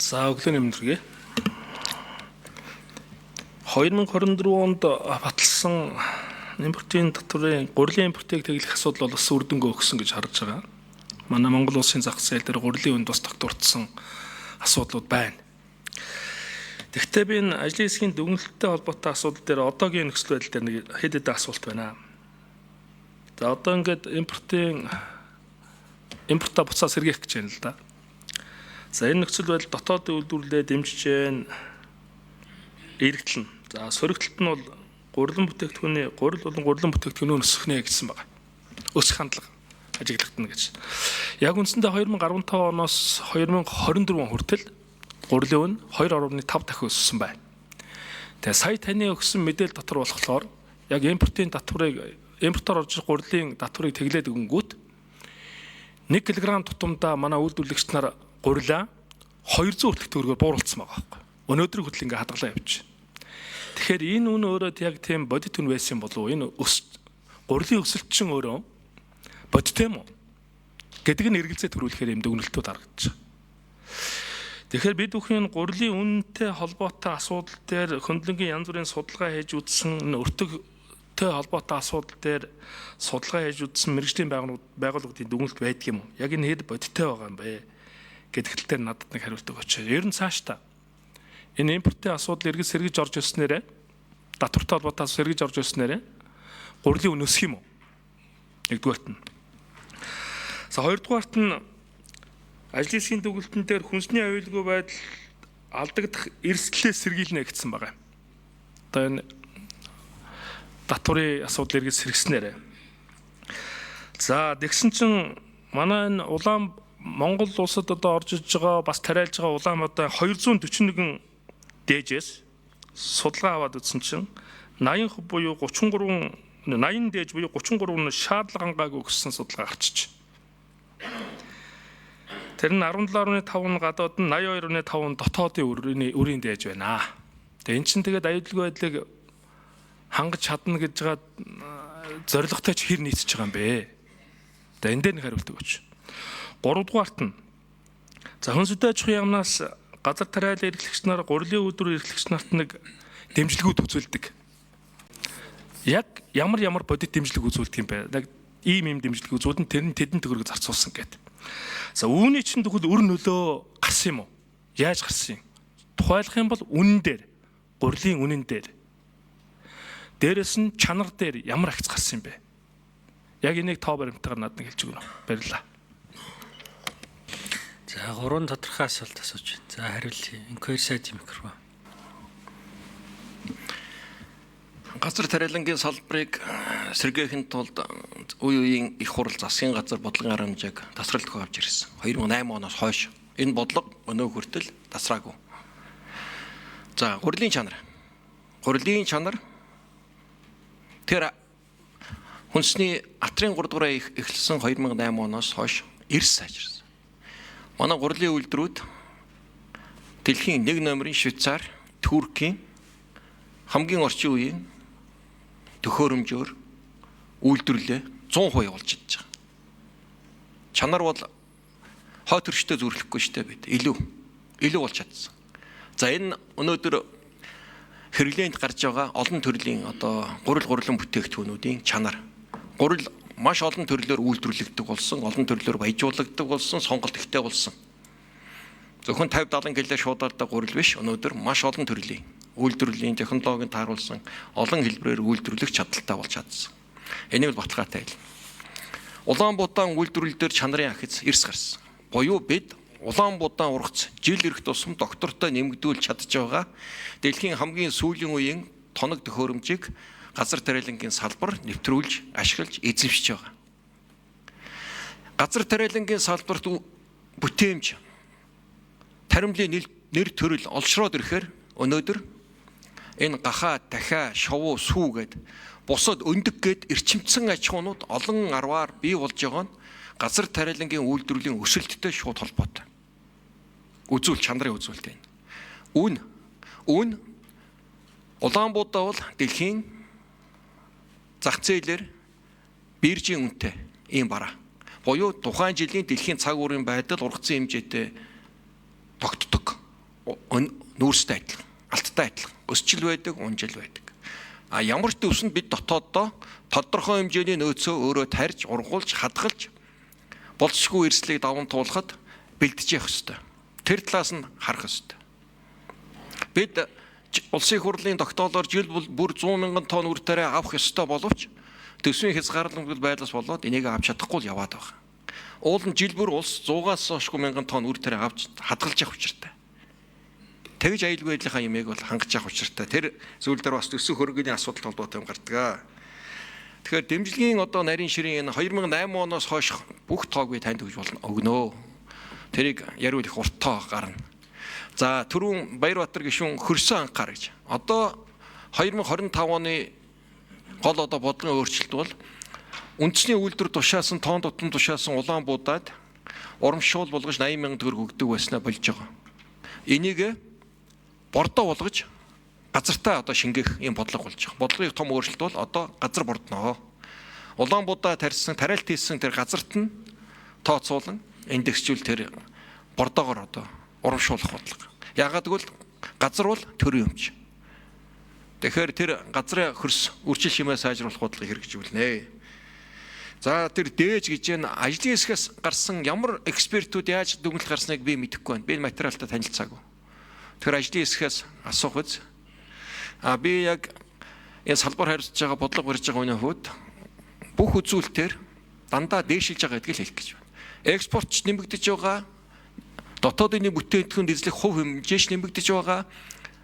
За өглөө нэмнэргээ. 2024 онд баталсан импортын татварын гурилын импортыг тэглэх асуудал бол бас үр дүнгээ өгсөн гэж харж байгаа. Манай Монгол улсын зах зээл дээр гурилын үнд бас тогтворцсон асуудлууд байна. Тэгэхдээ би энэ ажлын хэсгийн дүгнэлттэй холбоотой асуудал дээр одоогийн нөхцөл байдал дээр нэг хэд хэдэн асуулт байна. За одоо ингээд импортаа буцаа сэргээх гэж байна л да. За энэ нөхцөл байдал дотоодын үйлдвэрлэлээ дэмжиж байна. Эргэлтэлнэ. За сөрөгтөлт нь бол гурилан бүтээгдэхүүний гурилан бүтээгдэхүүнөө өсгөхнэ гэсэн байна. Өсөх хандлага ажиглагдана гэж. Яг үндсэндээ 2015 оноос 2024 хүртэл гурилын үн 2.5 дахин өссөн байна. Тэгээ сая таны өгсөн мэдээлэл дотор болохоор яг импортоор орж ирэх гурилын татварыг тэглээд өгөнгүүт 1 кг тутамдаа манай үйлдвэрлэгч нар гурилаа 200 хүртэлх төгрөгөөр бууруулсан байгаа байхгүй. Өнөөдрийг хүртэл ингээ хадгалаа явж. Тэгэхээр энэ үн өөрөө яг тийм бодит үн байсан болов уу? Энэ гурилын өсөлт чинь өөрөө бодит юм уу? Гэдэг нь эргэлзээ төрүүлэхээр юм дүгнэлтүүд харагдаж байна. Тэгэхээр бид бүхэн гурилын үнэтэй холбоотой асуудал дээр хөндлөнгийн янз бүрийн судалгаа хийж үзсэн, өртөгтэй холбоотой асуудал дээр судалгаа хийж үзсэн мэргэжлийн байгууллагуудын дүгнэлт байдаг юм уу? Яг энэ хэд бодиттой байгаа юм бэ? Гэдэгт дээр надад нэг хариулт өгөөч. Ер нь цаашдаа энэ импортын асуудал эргэж сэргэж орж ирснээрээ татвартай холбоотой сэргэж орж ирснээрээ гурилын үн өсөх юм уу? Нэгдүгээрт нь. За хоёрдугаарт нь ажлын хэсгийн дүгнэлтэн дээр хүнсний аюулгүй байдал алдагдах эрсдлээ сэргийлнэ гэсэн байгаа. Одоо энэ татварын асуудал эргэж сэргснээрээ. За тэгсэн чинь манай энэ Монгол улсад одоо орж иж байгаа бас тариалж байгаа улаан одоо 241 дээжээс судалгаа аваад үзсэн чинь 80% буюу 80 дээж буюу 33 шаардлага хангаагүй гэсэн судалгаа гарчиж. Тэр нь 17.5 нь гадаад нь 82.5 дотоодын үрийн дээж байна. Тэгээ эн чинь тэгээд аюулгүй байдлыг хангаж чадна гэж байгаа зорилготой ч хэр нийцэж байгаа юм бэ? Тэгээ энэ дээр нэг хариулт өгөөч. 3 дугаарт нь за хүнсүдэ аж ахуйн яамнаас газар тариалан эрхлэгч нар гурилын үйлдвэр эрхлэгч нарт нэг дэмжлэгүүд үзүүлдэг. Яг ямар бодит дэмжлэг үзүүлдэг юм бэ? Яг ийм дэмжлэг үзүүлэн тэр нь тэдэн төгрөг зарцуулсан гэдэг. За үүний чинь тэгвэл өр нөлөө гарсан юм уу? Яаж гарсан юм? Тухайлах юм бол үнэн дээр, гурилын үнэн дээр. Дээрээс нь чанар дээр ямар агц гарсан юм бэ? Яг энийг тоо баримтайгаар надад нэг хэлж өгнө. Баярлалаа. За 3 тодорхой асуулт асууж байна. За хариулъя. Инквайри сайдын микрофон. Газар тариалангийн салбарыг сэргээхийн тулд үеийн их хурл засгийн газар бодлогын арга хэмжээг тасралтгүй авч ирсэн. 2008 оноос хойш энэ бодлого өнөө хүртэл тасраагүй. За гурилын чанар. Гурилын чанар тэр хүнсний атрын 3 дугаараа эхэлсэн 2008 оноос хойш эрс сайжирсан. Манай гурилын үйлдвэрүүд дэлхийн 1 номерын Швейцар, Туркийн хамгийн орчин үеийн төхөөрөмжөөр үйлдвэрлэлээ 100% болж чадж байгаа. Чанар бол хойд төрчтэй зүрлэхгүй штэ бид. Илүү болж чадсан. За энэ өнөөдөр хэрэглээнд гарч байгаа олон төрлийн одоо гурилан бүтээгдэхүүнүүдийн чанар. Гурил маш олон төрлөөр үйлдвэрлэгддэг болсон, олон төрлөөр баяжуулагддаг болсон, сонголт ихтэй болсон. Зөвхөн 50-70 кг шуудардаг гурил биш, өнөөдөр маш олон төрлийн үйлдвэрлэлийн технологийн тааруулсан олон хэлбэрээр үйлдвэрлэх чадaltaй болж чадсан. Энийг бол баталгаатай хэл. Улаанбуудаа үйлдвэрлэл дээр чанарын ахиц эрс гарсан. Буюу бид Улаанбуудаа ургац жил ирэх тусам доктортой нэмэгдүүлж чадж байгаа дэлхийн хамгийн сүүлийн үеийн тоног төхөөрөмжийг газар тариалангийн салбар нэвтрүүлж, ашиглаж, эзэмшиж байгаа. Газар тариалангийн салбарт бүтээмж, таримлын нэр төрөл олшроод ирэхээр өнөөдөр энэ гахаа, дахиа, шовуу, сүү гэд бусад өндөг гэд эрчимцэн аж ахуйнууд олон арваар бий болж байгаа нь газар тариалангийн үйлдвэрлэлийн өсөлттэй шууд холбоотой. Чанарын үзүүлэлт байна. Үн Улаанбуудаа бол дэлхийн зах зээлээр биржийн үнэтэй ийм бараа. Буюу тухайн жилийн дэлхийн цаг уурын байдал ургацсан хэмжээтэй тогтдог. нүүрстэй адилхан, алттай адилхан, өсчил байдаг, унжил байдаг. Ямар ч төвсөнд бид дотооддоо тодорхой хэмжээний нөөцөө өөрөө тарьж, ургуулж, хадгалж болцсгүй эрсдлийг даван туулахад бэлдэж явах ёстой. Тэр талаас нь харах ёстой. Бид улсын их хурлын тогтоолоор жил бүр 100 мянган тонн үр тариа авах ёстой боловч төсвийн хязгаарлаггүй байдлаас болоод энийг авч чадахгүй л яваад байгаа. Уул нь жил бүр улс 100-аас хойшгүй мянган тонн үр тариа авч хадгалж явах учиртай. Тэгж аюулгүй байдлынхаа юмыг бол хангаж явах учиртай. Тэр зүйл дээр бас төсөв хөрөнгөний асуудал холбоотой юм гардаг. Тэгэхээр дэмжлэгийн одоо нарийн ширийн энэ 2008 оноос хойш бүх тоог би танд өгж өгнө. Тэрийг яриул их уртаа гарна. За түрүүн Баярбаатар гишүүн хөрсөн анхаар гэж. Одоо 2025 оны гол одоо бодлогын өөрчлөлт бол үндэсний үйлдвэр тушаасан, тоон тутам тушаасан улаан буудаад урамшуул болгож 80 мянган төгрөг өгдөг байснаа болж байгаа. Энийг бордоо болгож газартаа одоо шингээх юм бодлого болж байгаа. Бодлогын том өөрчлөлт бол одоо газар бордноо. Улаан будаа тарьсан, тариалт хийсэн тэр газарт нь тооцоолон индексжүүл тэр бордоогоор одоо урамшуулах бодлого. Яагаад гэвэл газар бол төрийн өмч. Тэгэхээр тэр газрын хөрс үржил хэмээ сайжруулах бодлогыг хэрэгжүүлнэ. За тэр дээж гэж энэ ажлын хэсгээс гарсан ямар экспертүүд яаж дүгнэлт гарсныг би мэдэхгүй байна. Би материалтай танилцаагүй. Тэр ажлын хэсгээс асуух үз. Би яг энэ салбар харьцаж байгаа бодлого барьж байгаа хүний хувьд бүх үзүүлэлтээр дандаа дээшилж байгаа гэдгийг хэлэх гэж байна. Экспортч нэмэгдэж байгаа, дотоодын бүтээгдэхүүн эзлэх хувь хэмжээч нэмэгдэж байгаа,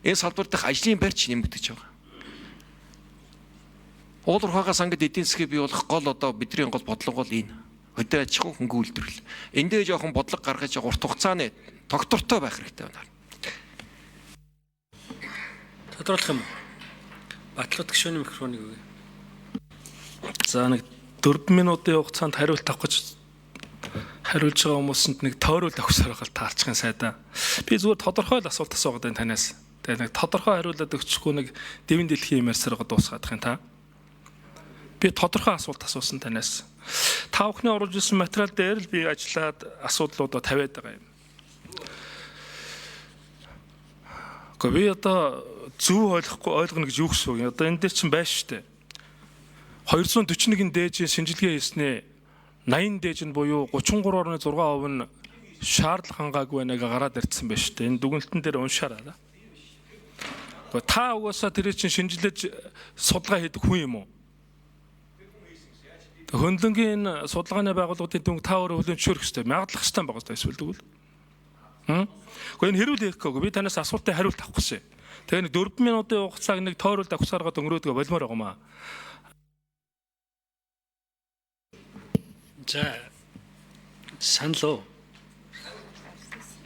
энэ салбар дахь ажлын байрч нэмэгдэж байгаа. Уулуурхаага сангад эдийн засгийг бий болох гол одоо бидний гол бодлого бол энэ. Хөдөө аж ахуй хөнгө үйлдвэрлэл. Эндээ жоохон бодлого гаргаж урт хугацааны тогтвортой байх хэрэгтэй байна. Тодруулах юм. Батлууд гишүүний микрофоныг өгье. За нэг 4 минутын хугацаанд хариулт авах гэж хариулж байгаа хүмүүсэнд нэг тойрол өгсөөр гал таарчихын сайдаа. Би зүгээр тодорхой л асуулт асуугаад байна танаас. Тэгээ нэг тодорхой хариулаад өгчихгүй нэг дэвэн дэлхийн юм ярьсараа дуусгаадах юм та. Би тодорхой асуулт асуусан танаас. Та бүхний оруулж ирсэн материал дээр л би ажиллаад асуудлуудаа тавиад байгаа юм. Гэхдээ би одоо зөв ойлгоно гэж юу гэсэн үг. Одоо энэ дээр чинь байна шүү дээ. 241-ийн дээжийн шинжилгээ хийснээр 80 дээж нь буюу 33.6% нь шаардлага хангаагүй байныг гараад ирсэн байна шүү дээ. Энэ дүгнэлтэн дээр уншаарай. Та угаасаа тэр чинь шинжилж судалгаа хийдэг хүн юм уу? Хөндлөнгийн судалгааны байгууллагуудын дүнг та өөрөө хүлээн зөвшөөрөх хэрэгтэй. Мягадлах хэрэгтэй байгаа гэдэг эсвэл тэгвэл. Гэхдээ энэ хэрүүл хийхгүй. Би танаас асуултын хариулт авах гэсэн. Тэгээ нэг 4 минутын хугацааг нэг тойролд авахсараад өнгөрөөдгөө болмоор байгаа маа. За санал уу?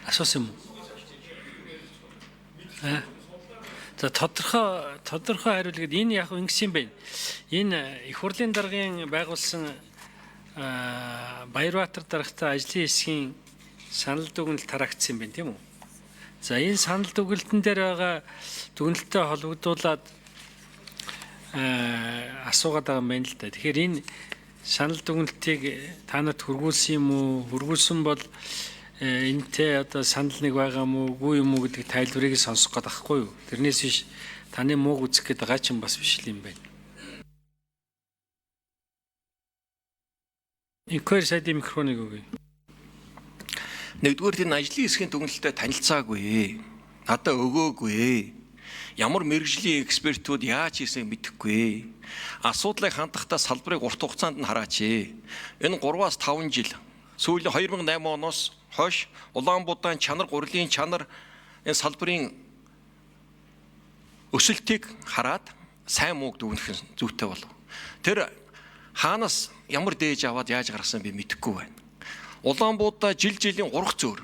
Асуусан юм уу? За тодорхой хариулгээд энэ яг ингэсэн юм байна. Энэ их хурлын даргын байгуулсан Баярбаатар даргатай ажлын хэсгийн санал дүгнэлт тараагдсан юм байна, тийм үү? За энэ санал дүгнэлтэн дээр байгаа дүгнэлттэй холбогдуулаад асуугаад байгаа юм байна л да. Тэгэхээр энэ санал дүгнэлтийг та нарт хургуулсан юм уу? Хургуулсан бол энэтэй одоо санал нэг байгаа мó үгүй юм уу гэдэг тайлбарыг сонсох гээд байхгүй юу? Тэрнээс биш таны мууг үзэх гээд байгаа ч юм бас биш юм байна. Инквайри сайдын микрофоныг өгье. Нэгдүгээр энэ ажлын хэсгийн дүгнэлтэд танилцаагүй. Надад өгөөгүй. Ямар мэргэжлийн экспертүүд яаж хийснийг мэдэхгүй. Асуудлыг хандахдаа салбарыг урт хугацаанд нь хараач. Энэ 3-аас 5 жил сүүлийн 2008 оноос хойш Улаанбуудайн чанар, гурилын чанар энэ салбарын өсөлтийг хараад сайн мууг дүгнэх зүйтэй болов. Тэр хаанаас ямар дээж аваад яаж гаргасан би мэдэхгүй байна. Улаанбуудаа жилийн урах зөөр.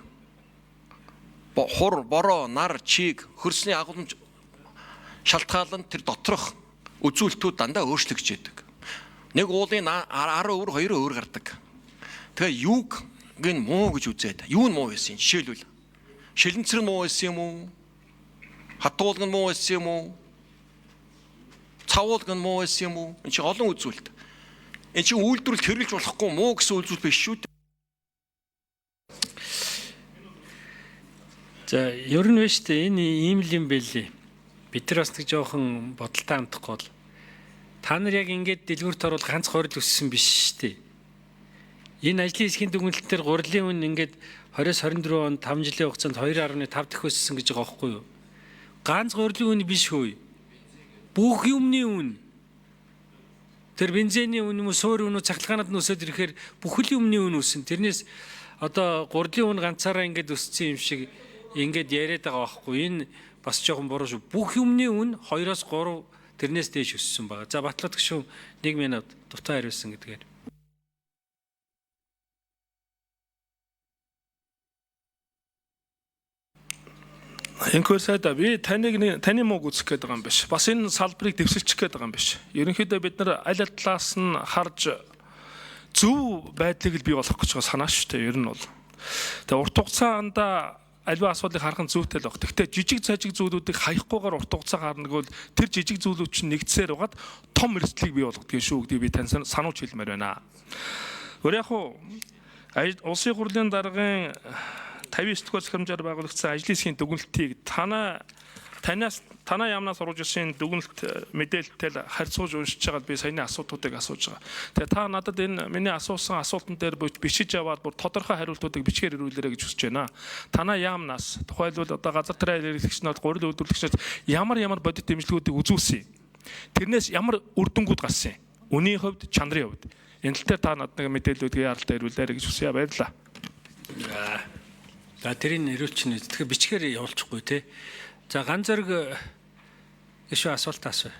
Хур, бороо, нар, чиг, хөрсний агуулмж шалтгаалan тэр доторх үзүүлэлтүүд дандаа өөрчлөгдөж байдаг. Нэг уулын 10 өөр 2 өөр гардаг. Тэгээ юуг гин муу гэж үзээд юу нь муу байсан юм жишээлбэл шилэнцэр нь муу байсан юм уу, хатуулг нь муу байсан юм уу, цавуулг нь муу байсан юм уу, энэ чинь олон үзүүлэлт. Энэ чинь үйлдвэрлэлд хэрэглэж болохгүй муу гэсэн үзүүлэлт биш шүү дээ. За ер нь байна шүү дээ. Энэ ийм л юм байлээ. Бид нар бас нэг жоохон бодолтой хандахгүй бол та нар яг ингээд дэлгүүрт орвол ганц горил өссөн биш шүү дээ. Энэ ажлын хэсгийн дүгнэлтээр гурилын үн ингээд 20-24 онд 5 жилийн хугацаанд 2.5 дахь өссөн гэж байгаа байхгүй юу? Ганц гурилын үн биш хөөе. Бүх юмны үн. Тэр бензиний үн юм уу, суур үн үү, цахилгаанууд нь өсөд ирэхээр бүхэл юмны үн өссөн. Тэрнээс одоо гурилын үн ганцаараа ингээд өссөн юм шиг ингээд яриад байгаа байхгүй. Энэ бас жоохон буруу шүү. Бүх юмны үн 2-3 тэрнээс дээш өссөн байна. За Батлаад гүшүүн 1 минут дутаа хариулсан гэдгээр. Энэхүү сайда би таны мууг үзэх гээд байгаа юм биш. Бас энэ салбарыг дэвсэлчих гээд байгаа юм биш. Ерөнхийдөө бид нар аль талаас нь харж зөв байдлыг л бий болгох гэж байгаа санаа шүү дээ. Ер нь бол. Тэгээ урт хугацаанд аливаа асуудлыг харах нь зүйтэй л баг. Гэхдээ жижиг цажиг зүйлүүдийг хаяггүйгээр урт хугацаа гарна гэвэл тэр жижиг зүйлүүд чинь нэгдсээр байгаад том эрсдлийг бий болгодог шүү гэдгийг би тань сануулж хэлмээр байна. Өөр яг хуу улсын хурлын даргын 59 дугаар захирамжаар байгуулагдсан ажлын хэсгийн дүгнэлтийг танаа яамнаас оруулж ирсэн дүгнэлт мэдээлэлтэй харьцуулж уншиж байгаад би саяны асуудлуудыг асууж байгаа. Тэгээ та надад энэ миний асуусан асуултан дээр бичиж аваад бүр тодорхой хариултуудыг бичгээр ирүүлээрэй гэж хүсэж байна. Танаа яамнаас тухайлбал одоо газар тариа хэрэглэгч нарт гурил үйлдвэрлэгчнэрт ямар бодит дэмжлэгүүдийг үзүүлсэн. Тэрнээс ямар үр дүнгууд гарсан. Үнийн хувьд, чанарын хувьд. Энэ тал дээр та надад нэг мэдээллүүдийг яралтай ирүүлээрэй гэж хүсье. Баярлалаа. За тэрийг нэрүүлчихнэ. Тэгэхээр бичгээр явуулчихгүй те. За ганц зэрэг ишүү асуулт асуу.